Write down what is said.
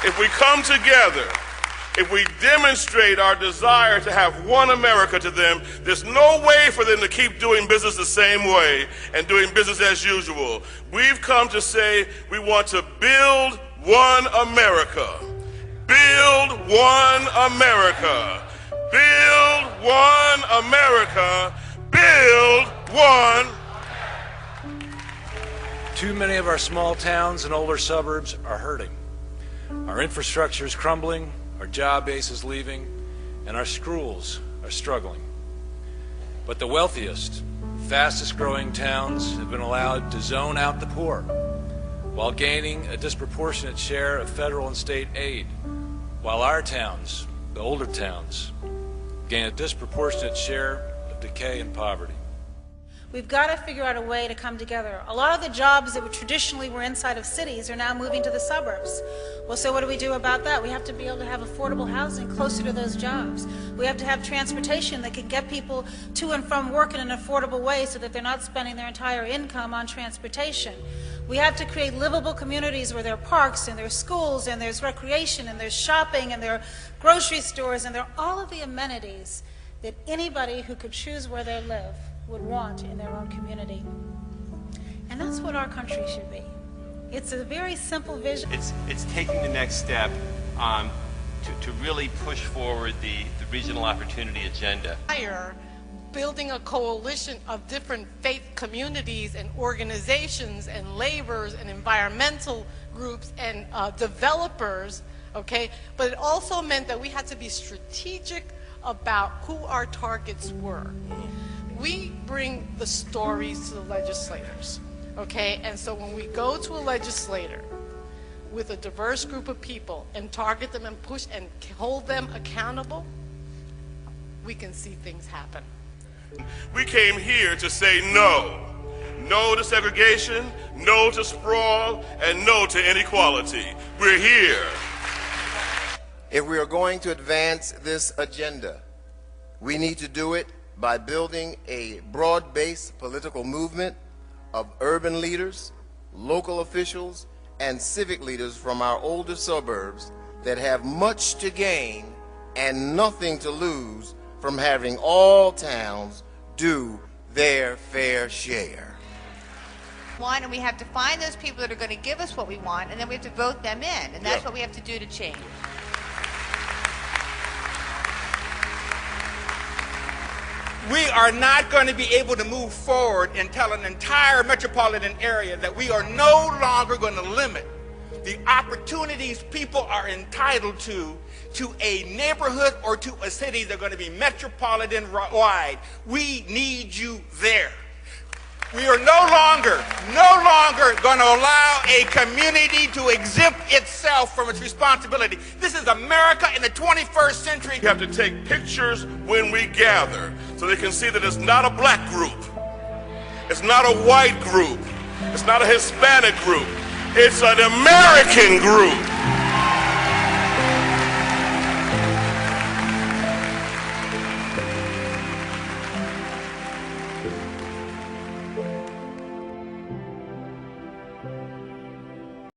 If we come together, if we demonstrate our desire to have one America to them, there's no way for them to keep doing business the same way and doing business as usual. We've come to say we want to build one America. Build one America. Build one America. Build one. Too many of our small towns and older suburbs are hurting. Our infrastructure is crumbling, our job base is leaving, and our schools are struggling. But the wealthiest, fastest growing towns have been allowed to zone out the poor while gaining a disproportionate share of federal and state aid, while our towns, the older towns, gain a disproportionate share of decay and poverty. We've got to figure out a way to come together. A lot of the jobs that traditionally were inside of cities are now moving to the suburbs. Well, so what do we do about that? We have to be able to have affordable housing closer to those jobs. We have to have transportation that can get people to and from work in an affordable way so that they're not spending their entire income on transportation. We have to create livable communities where there are parks and there are schools and there's recreation and there's shopping and there are grocery stores and there are all of the amenities that anybody who could choose where they live would want in their own community. And that's what our country should be. It's a very simple vision. It's taking the next step to really push forward the regional opportunity agenda. Building a coalition of different faith communities and organizations and laborers and environmental groups and developers, okay? But it also meant that we had to be strategic about who our targets were. We bring the stories to the legislators, okay? And so when we go to a legislator with a diverse group of people and target them and push and hold them accountable, we can see things happen. We came here to say no. No to segregation, no to sprawl, and no to inequality. We're here. If we are going to advance this agenda, we need to do it by building a broad-based political movement of urban leaders, local officials, and civic leaders from our older suburbs that have much to gain and nothing to lose from having all towns do their fair share. And we have to find those people that are going to give us what we want, and then we have to vote them in, and that's what we have to do to change. We are not going to be able to move forward and tell an entire metropolitan area that we are no longer going to limit the opportunities people are entitled to a neighborhood or to a city. They're going to be metropolitan-wide. We need you there. We are no longer going to allow a community to exempt itself from its responsibility. This is America in the 21st century. We have to take pictures when we gather so they can see that it's not a black group. It's not a white group. It's not a Hispanic group. It's an American group.